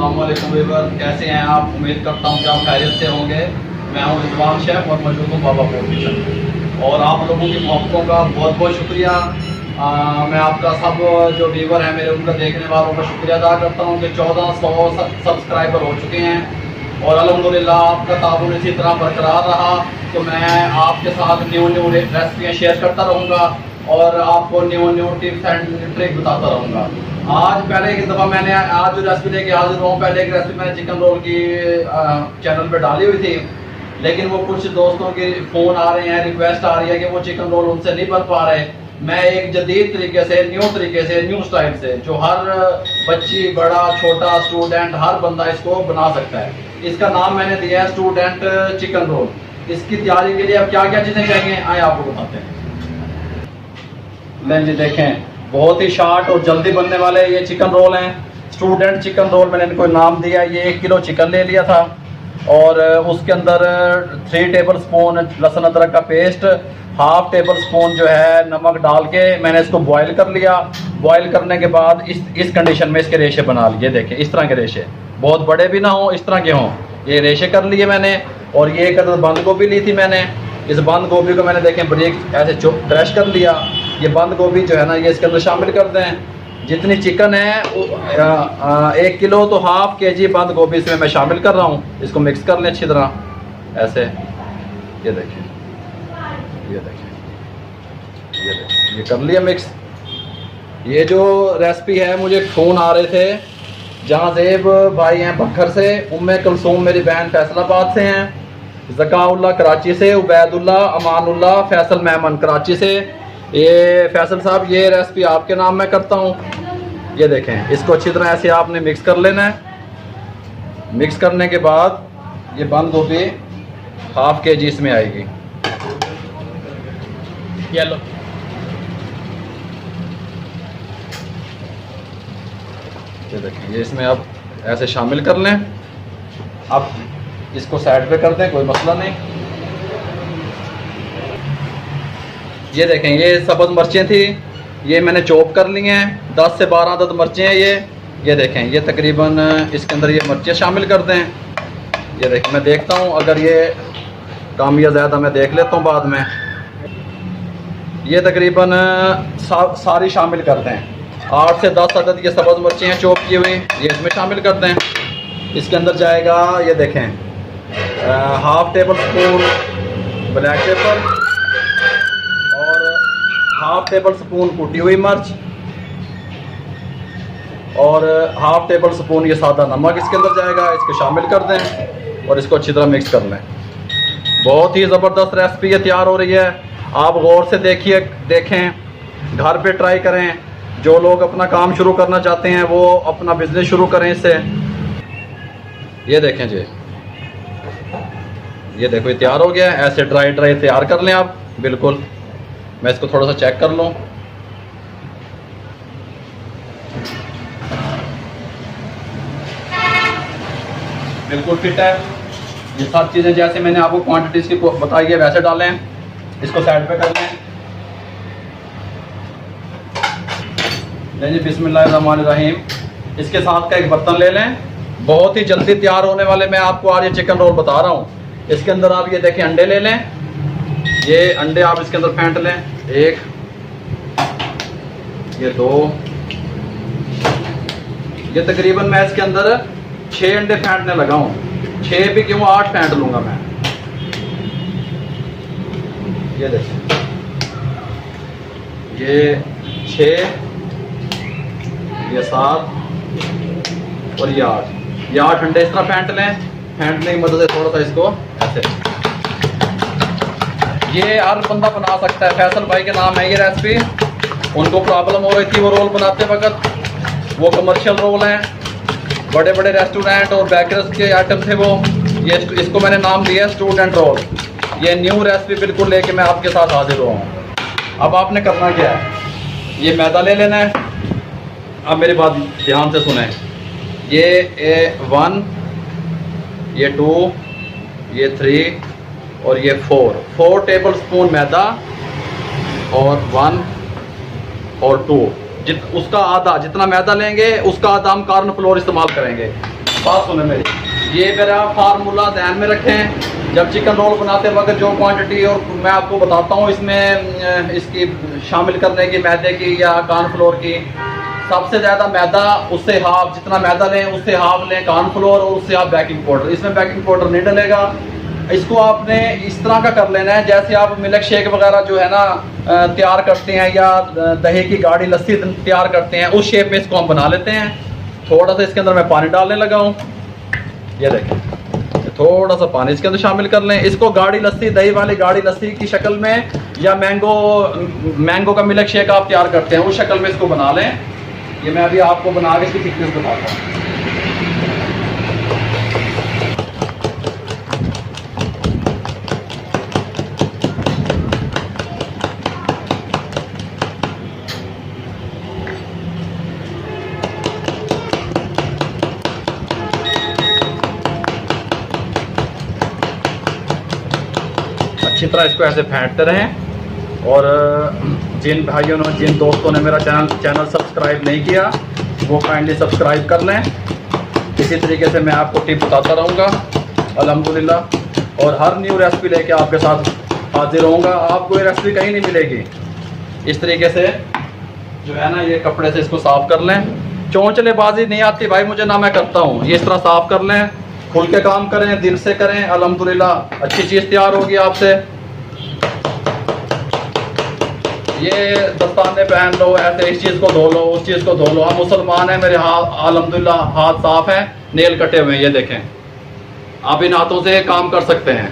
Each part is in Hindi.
अस्सलाम वालेकुम व्यूअर्स, कैसे हैं आप? उम्मीद करता हूँ कि आप खैरियत से होंगे। मैं हूँ रिजवान शेख और मौजूद हूँ बाबा फूड किचन। और आप लोगों की मोहब्बतों का बहुत बहुत शुक्रिया। मैं आपका सब जो व्यूवर हैं, मेरे उनका देखने वालों का शुक्रिया अदा करता हूँ कि 1400 सब्सक्राइबर हो चुके हैं और अल्हम्दुलिल्लाह आपका ताउन इसी तरह बरकरार रहा तो मैं आपके साथ न्यू रेसिपियाँ शेयर करता रहूँगा और आपको न्यू टिप्स एंड ट्रिक बताता रहूँगा। आज पहले एक दफ़ा मैंने आज जो रेसिपी लेके हाजिर हूँ, पहले एक रेसिपी मैंने चिकन रोल की चैनल पे डाली हुई थी, लेकिन वो कुछ दोस्तों के फ़ोन आ रहे हैं, रिक्वेस्ट आ रही है कि वो चिकन रोल उनसे नहीं बन पा रहे। मैं एक जदीद तरीके से, न्यू स्टाइल से, जो हर बच्ची, बड़ा, छोटा, स्टूडेंट, हर बंदा इसको बना सकता है। इसका नाम मैंने दिया है स्टूडेंट चिकन रोल। इसकी तैयारी के लिए अब क्या क्या चीज़ें चाहिए आए आपको बताते हैं। लें जी, देखें, बहुत ही शार्ट और जल्दी बनने वाले ये चिकन रोल हैं। स्टूडेंट चिकन रोल मैंने इनको नाम दिया। ये 1 किलो चिकन ले लिया था और उसके अंदर 3 टेबल स्पून लहसुन अदरक का पेस्ट, हाफ टेबल स्पून जो है नमक डाल के मैंने इसको बॉईल कर लिया। बॉईल करने के बाद इस कंडीशन में इसके रेशे बना लिए। देखें, इस तरह के रेशे, बहुत बड़े भी ना हों, इस तरह के हों। ये रेशे कर लिए मैंने। और ये एक अदर बंद गोभी ली थी मैंने। इस बंद गोभी को मैंने, देखें, बारीक ऐसे क्रश कर लिया। ये बंद गोभी जो है ना, ये इसके अंदर शामिल कर दें। जितनी चिकन है 1 किलो तो हाफ केजी बंद गोभी इसमें मैं शामिल कर रहा हूँ। इसको मिक्स कर लें अच्छी तरह ऐसे। ये देखें, ये देखें, ये देखें, ये कर लिया मिक्स। ये जो रेसिपी है, मुझे फ़ोन आ रहे थे जहाँ ज़ेब भाई हैं बखर से, उम्मे कुलसूम मेरी बहन फैसलाबाद से हैं, ज़काउल्लाह कराची से, उबैदुल्लाह, अमानुल्लाह, फैसल मेमन कराची से। ये फैसल साहब, ये रेसिपी आपके नाम में करता हूँ। ये देखें, इसको अच्छी तरह ऐसे आपने मिक्स कर लेना है। मिक्स करने के बाद ये बंद गोभी हाफ केजी इसमें आएगी। ये लो, ये देखें, ये इसमें अब ऐसे शामिल कर लें। अब इसको साइड पे कर दें, कोई मसला नहीं। ये देखें, ये सब्ज़ मिर्चें थी, ये मैंने चॉप कर ली हैं। 10 से 12 अदद मिर्चें हैं ये देखें, ये तकरीबन इसके अंदर ये मिर्चें शामिल कर दें। ये देखें, मैं देखता हूँ अगर ये कम या ज़्यादा मैं देख लेता हूँ बाद में। ये तकरीबन सारी शामिल कर दें। 8 से 10 अदद ये सब्ज़ मिर्चें हैं चॉप की हुई, ये इसमें शामिल कर दें। इसके अंदर जाएगा, ये देखें, half table spoon black pepper और हाफ टेबल स्पून कुटी हुई मिर्च और हाफ टेबल स्पून ये सादा नमक इसके अंदर जाएगा। इसको शामिल कर दें और इसको अच्छी तरह मिक्स कर लें। बहुत ही ज़बरदस्त रेसिपी ये तैयार हो रही है। आप गौर से देखें, घर पे ट्राई करें। जो लोग अपना काम शुरू करना चाहते हैं वो अपना बिजनेस शुरू करें इससे। ये देखें जी, ये देखो, ये तैयार हो गया है। ऐसे ड्राई तैयार कर लें आप बिल्कुल। मैं इसको थोड़ा सा चेक कर लूँ। बिल्कुल फिट है। ये सब चीज़ें जैसे मैंने आपको क्वांटिटीज़ की बताई है वैसे डालें। इसको साइड पे कर लें। जी, बिस्मिल्लाहिर्रहमानिर्रहीम। इसके साथ का एक बर्तन ले लें। बहुत ही जल्दी तैयार होने वाले मैं आपको आज ये चिकन रोल बता रहा हूँ। इसके अंदर आप ये देखें, अंडे ले लें। ये अंडे आप इसके अंदर फेंट लें। 1, ये 2, ये तकरीबन मैं इसके अंदर 6 अंडे फेंटने लगा हूँ। 6 भी क्यों, 8 फेंट लूँगा मैं। ये देखें, ये 6, ये 7 और ये 8। ये 8 अंडे इस तरह फेंट लें। फेंटने की मदद से थोड़ा सा इसको ऐसे, ये हर बंदा बना सकता है। फैसल भाई के नाम है ये रेसिपी। उनको प्रॉब्लम हो रही थी वो रोल बनाते वक्त, वो कमर्शियल रोल हैं, बड़े बड़े रेस्टोरेंट और बेकर्स के आइटम थे वो। ये इसको मैंने नाम दिया स्टूडेंट रोल। ये न्यू रेसिपी बिल्कुल लेके मैं आपके साथ हाजिर हुआ हूँ। अब आपने करना क्या है, ये मैदा ले लेना है। अब मेरी बात ध्यान से सुने। ये 1, ये 2, ये 3 और ये 4 टेबल स्पून मैदा और 1 और 2 उसका आधा, जितना मैदा लेंगे उसका आधा हम कॉर्न फ्लोर इस्तेमाल करेंगे। बात सुने मेरी, ये मेरा फार्मूला ध्यान में रखें। जब चिकन रोल बनाते वक्त जो क्वांटिटी और मैं आपको बताता हूँ इसमें इसकी शामिल करने की, मैदे की या कॉर्नफ्लोर की, सबसे ज़्यादा मैदा उससे हाफ, जितना मैदा लें उससे हाफ लें कॉर्नफ्लोर और उससे हाफ बेकिंग पाउडर। इसमें बेकिंग पाउडर नहीं डलेगा। इसको आपने इस तरह का कर लेना है जैसे आप मिल्क शेक वगैरह जो है ना तैयार करते हैं या दही की गाढ़ी लस्सी तैयार करते हैं, उस शेप में इसको हम बना लेते हैं। थोड़ा सा इसके अंदर मैं पानी डालने लगा हूँ, ये देखें, थोड़ा सा पानी इसके अंदर शामिल कर लें। इसको गाढ़ी लस्सी, दही वाली गाढ़ी लस्सी की शक्ल में या मैंगो का मिल्क शेक आप तैयार करते हैं उस शक्ल में इसको बना लें। ये मैं अभी आपको बना के इसकी थिकनेस बताता हूँ। अच्छी तरह इसको ऐसे फेंटते रहें। और जिन भाइयों ने, जिन दोस्तों ने मेरा चैनल सब्सक्राइब नहीं किया वो काइंडली सब्सक्राइब कर लें। इसी तरीके से मैं आपको टिप बताता रहूँगा अल्हम्दुलिल्लाह, और हर न्यू रेसिपी लेके आपके साथ हाजिर होऊंगा। आपको ये रेसिपी कहीं नहीं मिलेगी। इस तरीके से जो है ना, ये कपड़े से इसको साफ़ कर लें। चौंचलेबाजी नहीं आती भाई मुझे, ना मैं करता हूँ। ये इस तरह साफ़ कर लें, खुल के काम करें, दिल से करें, अल्हम्दुलिल्लाह अच्छी चीज़ तैयार होगी आपसे। ये दस्ताने पहन लो, ऐसे इस चीज़ को धो लो, उस चीज़ को धो लो। हम मुसलमान हैं, मेरे हाथ अल्हम्दुलिल्लाह हाथ साफ़ हैं, नेल कटे हुए हैं, ये देखें। आप इन हाथों से काम कर सकते हैं।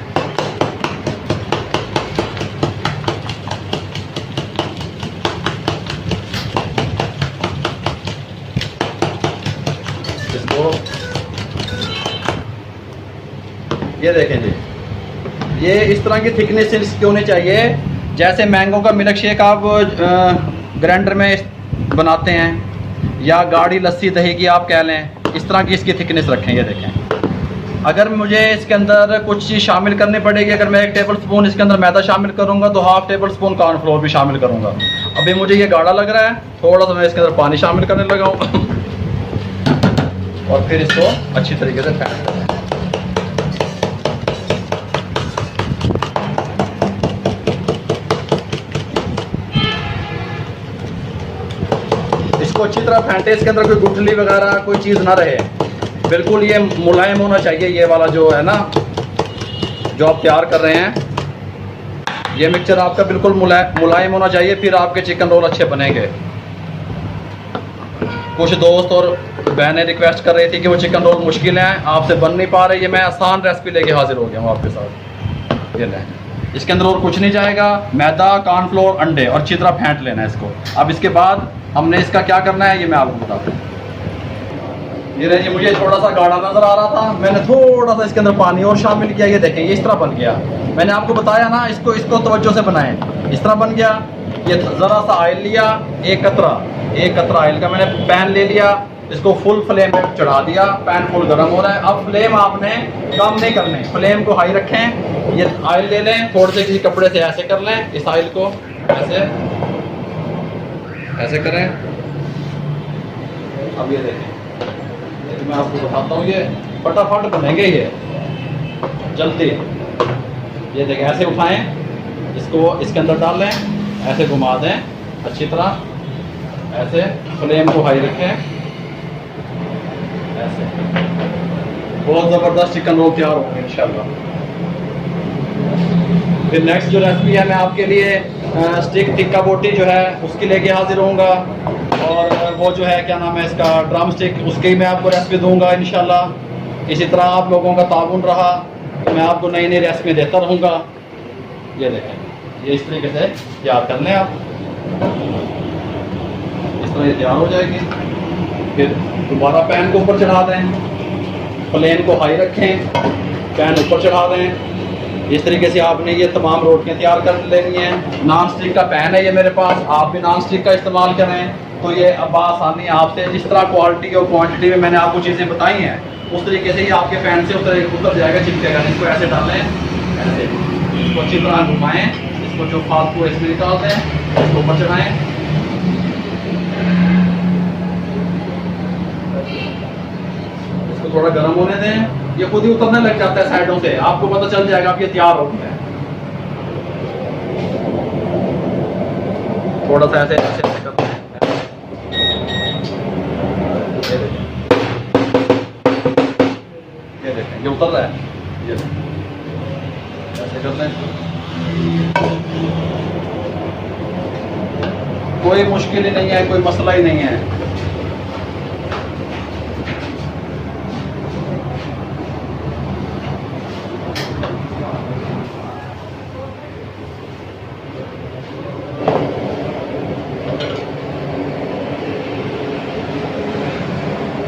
इसको ये देखें जी, ये इस तरह की थिकनेस इसकी होनी चाहिए जैसे मैंगो का मिल्क शेक आप ग्राइंडर में बनाते हैं या गाढ़ी लस्सी दही की आप कह लें, इस तरह की इसकी थिकनेस रखें। ये देखें, अगर मुझे इसके अंदर कुछ चीज़ शामिल करनी पड़ेगी, अगर मैं 1 टेबल स्पून इसके अंदर मैदा शामिल करूंगा तो हाफ टेबल स्पून कॉर्नफ्लोर भी शामिल करूंगा। अभी मुझे ये गाढ़ा लग रहा है, थोड़ा सा मैं इसके अंदर पानी शामिल करने लगा हूँ और फिर इसको अच्छी तरीके से फेंट दें। इसको अच्छी तरह फेंटे, इसके अंदर कोई गुठली वगैरह कोई चीज़ ना रहे, बिल्कुल ये मुलायम होना चाहिए। ये वाला जो है ना, जो आप तैयार कर रहे हैं, ये मिक्सचर आपका बिल्कुल मुलायम होना चाहिए, फिर आपके चिकन रोल अच्छे बनेंगे। कुछ दोस्त और बहनें रिक्वेस्ट कर रही थी कि वो चिकन रोल मुश्किल हैं, आपसे बन नहीं पा रहे। ये मैं आसान रेसिपी लेके हाजिर हो गया हूँ आपके साथ। ये लें, इसके अंदर और कुछ नहीं जाएगा, मैदा, कॉर्नफ्लोर, अंडे, और अच्छी तरह फेंट लेना है इसको। अब इसके बाद हमने इसका क्या करना है ये मैं आपको बताता हूँ। ये रहिए, मुझे थोड़ा सा गाढ़ा नज़र आ रहा था, मैंने थोड़ा सा इसके अंदर पानी और शामिल किया। ये देखें, ये इस तरह बन गया। मैंने आपको बताया ना, इसको तवज्जो से बनाएं। इस तरह बन गया। ये ज़रा सा ऑयल लिया, एक कतरा ऑयल का मैंने पैन ले लिया, इसको फुल फ्लेम पे चढ़ा दिया। पैन फुल गर्म हो रहा है। अब फ्लेम आपने कम नहीं करने, फ्लेम को हाई रखें। ये ऑयल ले लें, थोड़े से किसी कपड़े से ऐसे कर लें, इस ऑयल को ऐसे करें। अब ये देखें, तो मैं आपको बताता हूँ, ये फटाफट बनेंगे ये जल्दी। ये देखें, ऐसे उठाएं, इसको इसके अंदर डाल लें, ऐसे घुमा दें अच्छी तरह, ऐसे फ्लेम को हाई रखें, ऐसे। बहुत ज़बरदस्त चिकन रोल तैयार होंगे इंशाल्लाह। फिर नेक्स्ट जो रेसिपी है मैं आपके लिए स्टिक टिक्का बोटी जो है उसकी लेके हाजिर होऊंगा, और वो जो है क्या नाम है इसका, ड्रम स्टिक, उसकी ही मैं आपको रेसिपी दूंगा इंशाल्लाह। इसी तरह आप लोगों का ताउन रहा तो मैं आपको नई नई रेसिपी देता रहूँगा। ये देखें, ये इस तरीके से तैयार कर लें आप, इस तरह ये तैयार हो जाएगी। फिर दोबारा पैन को ऊपर चढ़ा दें, फ्लेम को हाई रखें, पैन ऊपर चढ़ा दें। इस तरीके से आपने ये तमाम रोटियां तैयार कर लेनी हैं। नॉन स्टिक का पैन है ये मेरे पास, आप भी नॉन स्टिक का इस्तेमाल करें तो ये अब आसानी आपसे, जिस तरह क्वालिटी और क्वांटिटी में मैंने आपको चीज़ें बताई हैं उस तरीके से ये आपके पैन से उतर जाएगा, चिपकेगा। इसको ऐसे डालें, ऐसे इसको अच्छी तरह घुमाएँ, इसको जो फालतू इसमें निकाल दें, इसको ऊपर चढ़ाएँ, इसको थोड़ा गर्म होने दें, ये खुद ही उतरने लग जाता है साइडों से, आपको पता चल जाएगा अब ये तैयार हो गया है। थोड़ा सा ऐसे ऐसे ऐसे करते हैं, ये देखें ये उतर रहा है, ये ऐसे करते हैं। कोई मुश्किल ही नहीं है, कोई मसला ही नहीं है।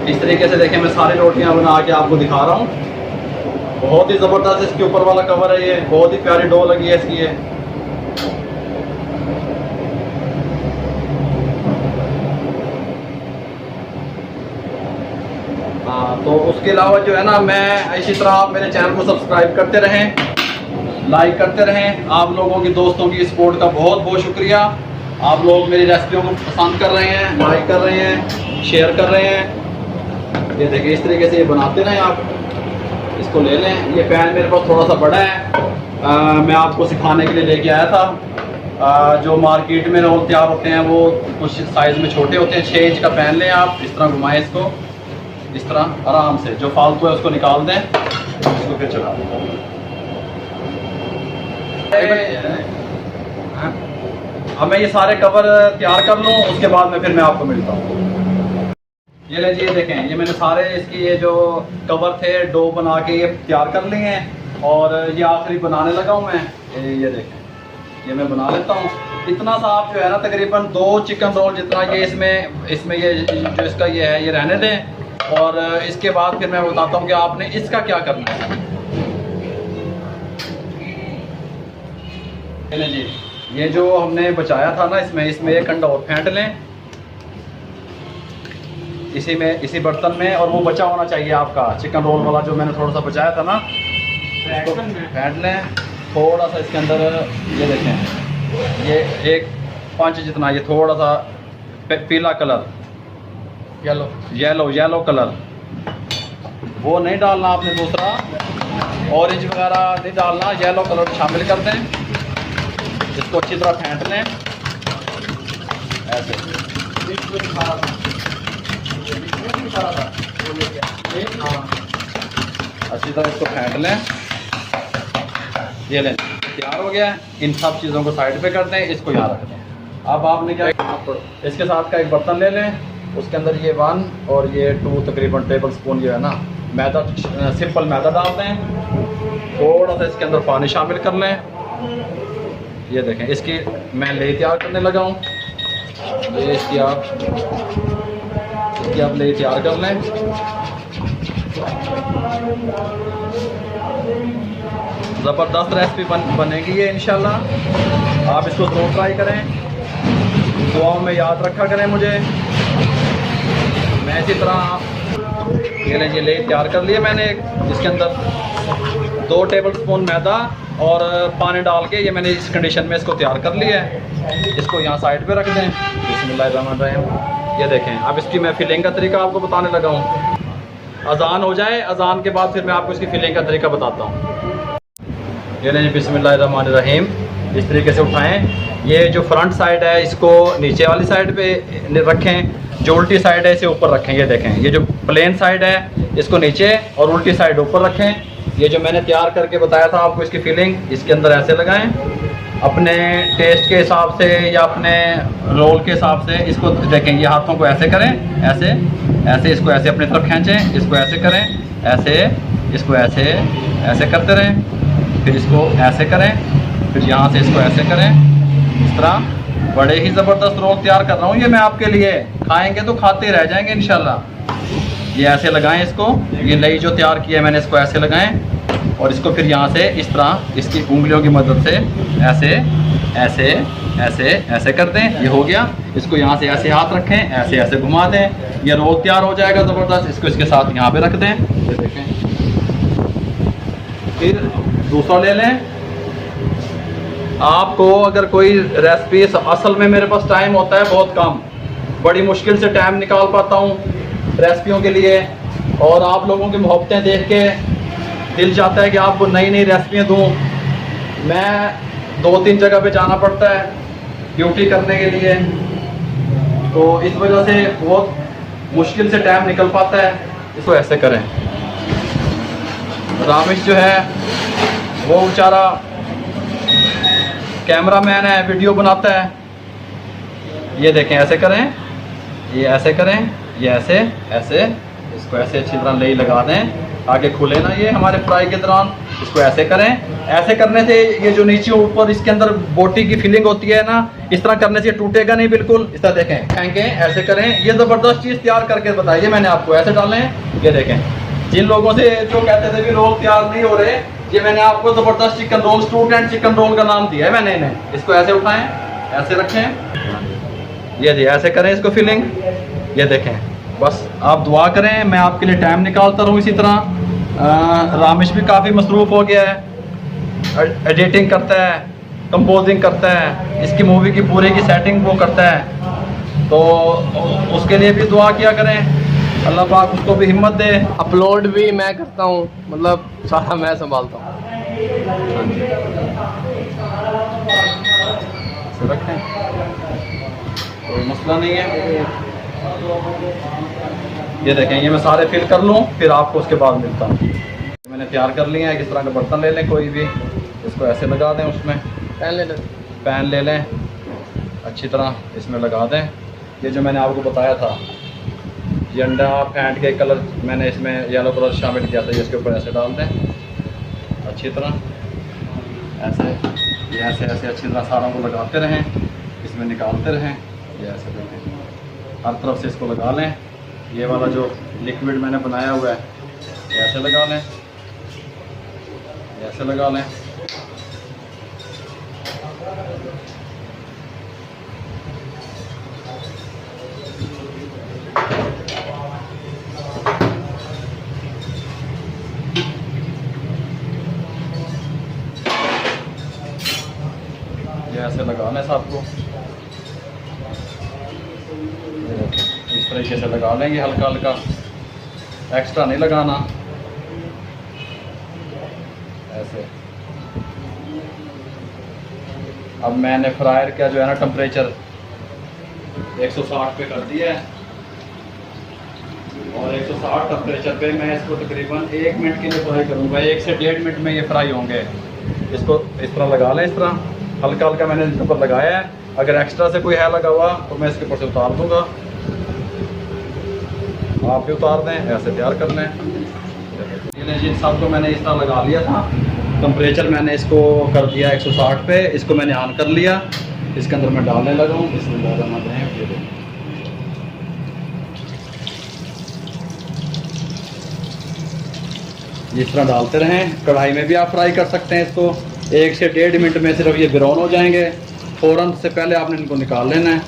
इस तरीके से देखें मैं सारी रोटियां बना के आपको दिखा रहा हूँ। बहुत ही ज़बरदस्त इसके ऊपर वाला कवर है, ये बहुत ही प्यारी डो लगी है इसकी। ये हाँ, तो उसके अलावा जो है ना, मैं इसी तरह आप मेरे चैनल को सब्सक्राइब करते रहें, लाइक करते रहें। आप लोगों की दोस्तों की सपोर्ट का बहुत बहुत शुक्रिया। आप लोग मेरी रेसिपियों को पसंद कर रहे हैं, लाइक कर रहे हैं, शेयर कर रहे हैं। ये देखिए इस तरीके से ये बनाते रहें आप। इसको ले लें, ये पैन मेरे पास थोड़ा सा बड़ा है, मैं आपको सिखाने के लिए लेके आया था। जो मार्केट में रोल तैयार होते हैं वो कुछ साइज़ में छोटे होते हैं। 6 इंच का पैन लें आप, इस तरह घुमाएं इसको, इस तरह आराम से, जो फालतू है उसको निकाल दें, इसको फिर चढ़ा दें। अब मैं ये सारे कवर तैयार कर लूँ, उसके बाद में फिर मैं आपको मिलता हूँ। ये लीजिए देखें, ये मैंने सारे इसकी ये जो कवर थे डो बना के ये तैयार कर लिए हैं, और ये आखिरी बनाने लगा हूँ मैं। ये देखें, ये मैं बना लेता हूँ। इतना सा आप जो है ना तकरीबन 2 चिकन रोल जितना ये इसमें ये जो इसका ये है ये रहने दें, और इसके बाद फिर मैं बताता हूँ कि आपने इसका क्या करना है। लीजिए ये जो हमने बचाया था ना, इसमें एक अंडा और फेंट लें इसी बर्तन में, और वो बचा होना चाहिए आपका चिकन रोल वाला जो मैंने थोड़ा सा बचाया था ना, इसको फेंट लें थोड़ा सा इसके अंदर। ये देखें, ये 1 पंच जितना, ये थोड़ा सा पीला कलर, येलो कलर, वो नहीं डालना आपने, दूसरा ऑरेंज वगैरह नहीं डालना, येलो कलर शामिल कर दें। इसको अच्छी तरह फेंट लें ऐसे। अच्छी तरह इसको फेंट लें। ये लें, तैयार हो गया है। इन सब चीज़ों को साइड पे कर दें, इसको यहाँ रख दें। अब आपने क्या, इसके साथ का एक बर्तन ले लें, उसके अंदर ये 1 और ये 2 तकरीबन टेबल स्पून जो है ना मैदा, सिंपल मैदा डाल दें। थोड़ा सा इसके अंदर पानी शामिल कर लें। ये देखें, इसकी मैं ले तैयार करने लगा हूँ। ये इसकी आप ले तैयार कर लें। ज़बरदस्त रेसिपी बनेगी ये इंशाल्लाह। आप इसको ज़रूर ट्राई करें, दुआओं में याद रखा करें मुझे। मैं इसी तरह ये लीजिए ले तैयार कर लिए मैंने। इसके अंदर 2 टेबल स्पून मैदा और पानी डाल के ये मैंने इस कंडीशन में इसको तैयार कर लिया है। इसको यहाँ साइड पे रख दें। बिस्मिल्लाहिर्रहमानिर्रहीम। ये देखें, अब इसकी मैं फिलिंग का तरीका आपको बताने लगा हूँ। अजान हो जाए, अजान के बाद फिर मैं आपको इसकी फिलिंग का तरीका बताता हूँ। ये नहीं, बिस्मिल्लाहिर्रहमानिर्रहीम। इस तरीके से उठाएं। ये जो फ्रंट साइड है इसको नीचे वाली साइड पे रखें, जो उल्टी साइड है इसे ऊपर रखें। ये देखें, ये जो प्लेन साइड है इसको नीचे और उल्टी साइड ऊपर रखें। ये जो मैंने तैयार करके बताया था आपको इसकी फिलिंग, इसके अंदर ऐसे लगाएं अपने टेस्ट के हिसाब से या अपने रोल के हिसाब से। इसको देखें, ये हाथों को ऐसे करें, ऐसे ऐसे, इसको ऐसे अपनी तरफ खींचें, इसको ऐसे करें, ऐसे, इसको ऐसे ऐसे करते रहें, फिर इसको ऐसे करें, फिर यहाँ से इसको ऐसे करें। इस तरह बड़े ही ज़बरदस्त रोल तैयार कर रहा हूँ ये मैं आपके लिए। खाएंगे तो खाते रह जाएंगे इंशाल्लाह। ये ऐसे लगाएं इसको, ये नई जो तैयार की है मैंने, इसको ऐसे लगाएं और इसको फिर यहाँ से इस तरह इसकी उंगलियों की मदद से ऐसे ऐसे ऐसे ऐसे कर दें। ये हो गया। इसको यहाँ से ऐसे हाथ रखें, ऐसे ऐसे घुमा दें, ये रोल तैयार हो जाएगा ज़बरदस्त। इसको इसके साथ यहाँ पे रख दें। ये देखें, फिर दूसरा ले लें। आपको अगर कोई रेसिपी, असल में मेरे पास टाइम होता है बहुत कम, बड़ी मुश्किल से टाइम निकाल पाता हूँ रेसिपियों के लिए, और आप लोगों की मोहब्बतें देख के दिल चाहता है कि आपको नई नई रेसिपियाँ दूँ। मैं 2-3 जगह पे जाना पड़ता है ड्यूटी करने के लिए, तो इस वजह से बहुत मुश्किल से टाइम निकल पाता है। इसको ऐसे करें। रामिश जो है वो बेचारा कैमरामैन है, वीडियो बनाता है। ये देखें, ऐसे करें, ये ऐसे करें, ये ऐसे ऐसे, इसको ऐसे अच्छी तरह ले लगा दें ताकि खुले ना ये हमारे फ्राई के दौरान। इसको ऐसे करें। ऐसे करने से ये जो नीचे ऊपर इसके अंदर बोटी की फीलिंग होती है ना, इस तरह करने से टूटेगा नहीं बिल्कुल। इस तरह देखें, फेंकें, ऐसे करें। ये ज़बरदस्त चीज़ तैयार करके बताइए मैंने आपको। ऐसे डालें, ये देखें। जिन लोगों से जो कहते थे कि रोल तैयार नहीं हो रहे, ये मैंने आपको ज़बरदस्त chicken roll, student chicken roll का नाम दिया है मैंने इन्हें। इसको ऐसे उठाएं, ऐसे रखें, ये जी ऐसे करें इसको फिलिंग। ये देखें, बस आप दुआ करें, मैं आपके लिए टाइम निकालता रहूँ इसी तरह। रामिश भी काफ़ी मसरूफ़ हो गया है, एडिटिंग करता है, कंपोजिंग करता है, इसकी मूवी की पूरे की सेटिंग वो करता है, तो उसके लिए भी दुआ किया करें, अल्लाह पाक उसको भी हिम्मत दे। अपलोड भी मैं करता हूँ, मतलब सारा मैं संभालता हूँ। रखें, कोई मसला नहीं है। ये देखें, ये मैं सारे फिल कर लूँ, फिर आपको उसके बाद मिलता हूँ। मैंने तैयार कर लिया है। किस तरह का बर्तन ले लें कोई भी, इसको ऐसे लगा दें, उसमें पैन ले लें, अच्छी तरह इसमें लगा दें। ये जो मैंने आपको बताया था, ये अंडा फेंट के कलर मैंने इसमें येलो कलर शामिल किया था, ये इसके ऊपर ऐसे डाल दें अच्छी तरह, ऐसे ये ऐसे ऐसे अच्छी तरह सारों को लगाते रहें, इसमें निकालते रहें। ये ऐसे देखें, हर तरफ से इसको लगा लें। ये वाला जो लिक्विड मैंने बनाया हुआ है, ये ऐसे लगा लें, ऐसे लगा लें। ये ऐसे लगा लें सबको, इस तरीके से लगा लेंगे, हल्का हल्का, एक्स्ट्रा नहीं लगाना, ऐसे। अब मैंने फ्रायर का जो है ना टेम्परेचर 160 पे कर दिया है, और 160 टेम्परेचर पे मैं इसको तकरीबन 1 मिनट के लिए फ्राई करूँगा। 1 से 1.5 मिनट में ये फ्राई होंगे। इसको इस तरह लगा लें, इस तरह हल्का हल्का मैंने इसके ऊपर लगाया है। अगर एक्स्ट्रा से कोई है लगा हुआ तो मैं इसके ऊपर से उतार दूँगा, आप भी उतार दें, ऐसे तैयार कर लें। ये जी सबको मैंने इस तरह लगा लिया था। टेम्परेचर मैंने इसको कर दिया 160 पे, इसको मैंने ऑन कर लिया। इसके अंदर मैं डालने लगा हूँ, इसमें ज़्यादा ना दें। इस तरह डालते रहें। कढ़ाई में भी आप फ्राई कर सकते हैं इसको। 1 से 1.5 मिनट में सिर्फ ये ब्राउन हो जाएंगे। फ़ौरन से पहले आपने इनको निकाल लेना है।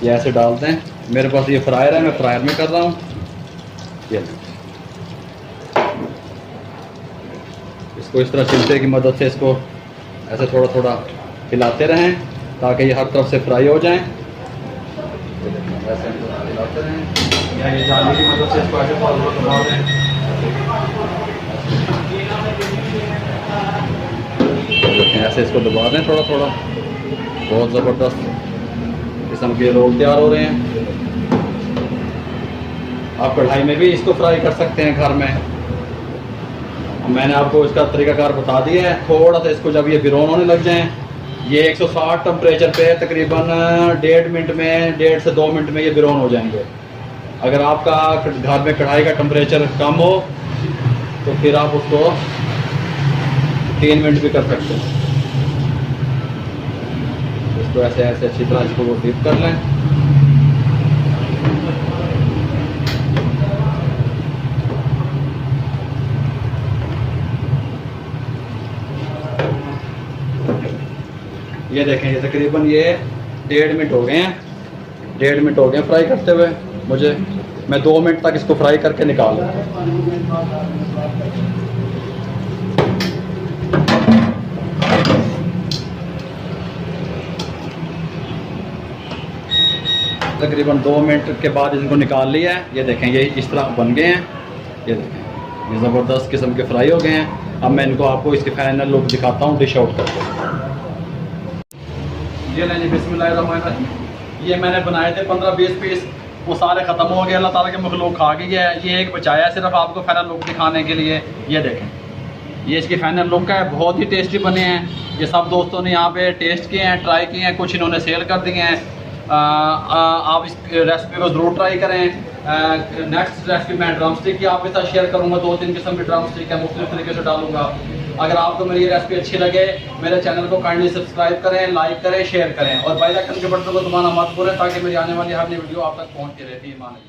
ये ऐसे डाल दें। मेरे पास ये फ्रायर है, मैं फ्रायर में कर रहा हूँ। ये इसको इस तरह चिमटे की मदद से इसको ऐसे थोड़ा थोड़ा हिलाते रहें ताकि ये हर तरफ से फ्राई हो जाएं। ऐसे हिलाते रहें, या ये जाली की मदद से इसको ऐसे दबा दें। ऐसे इसको दबा दें थोड़ा थोड़ा। बहुत ज़बरदस्त किस्म के रोल तैयार हो रहे हैं। आप कढ़ाई में भी इसको फ्राई कर सकते हैं घर में। मैंने आपको इसका तरीकाकार बता दिया है। थोड़ा सा इसको जब ये ब्राउन होने लग जाएं, ये 160 टेम्परेचर पे तकरीबन 1.5 मिनट में, 1.5 से 2 मिनट में ये ब्राउन हो जाएंगे। अगर आपका घर में कढ़ाई का टेम्परेचर कम हो तो फिर आप उसको 3 मिनट भी कर सकते हैं। इसको ऐसे ऐसे अच्छी तरह इसको डिप कर लें। ये देखें, ये तकरीबन ये 1.5 मिनट हो गए हैं। 1.5 मिनट हो गए फ्राई करते हुए मुझे। मैं 2 मिनट तक इसको फ्राई करके निकाल लूँ। तकरीबन 2 मिनट के बाद इनको निकाल लिया है। ये देखें, ये इस तरह बन गए हैं। ये देखें, ये ज़बरदस्त किस्म के फ्राई हो गए हैं। अब मैं इनको आपको इसके फाइनल लुक दिखाता हूँ डिश आउट करके। ये लें जी, बिस्मिल्लाहिर्रहमानिर्रहीम। ये मैंने बनाए थे 15-20 पीस, वो सारे ख़त्म हो गए, अल्लाह ताला के मखलूक खा गई है। ये एक बचाया है सिर्फ आपको फाइनल लुक दिखाने के लिए। ये देखें, ये इसकी फाइनल लुक है, बहुत ही टेस्टी बने हैं। ये सब दोस्तों ने यहाँ पे टेस्ट किए हैं, ट्राई किए हैं, कुछ इन्होंने सेल कर दिए हैं। आप इस रेसिपी को ज़रूर ट्राई करें। नेक्स्ट रेसिपी मैं ड्रम स्टिक की आपके साथ शेयर करूँगा। 2-3 किस्म की ड्रम स्टिक है, मुख्तलिफ तरीके से डालूंगा। अगर आपको मेरी ये रेसिपी अच्छी लगे, मेरे चैनल को काइंडली सब्सक्राइब करें, लाइक करें, शेयर करें और बेल आइकन के बटन को दबाना मत भूलें ताकि मेरी आने वाली हर नई वीडियो आप तक पहुँचती रहती है। मान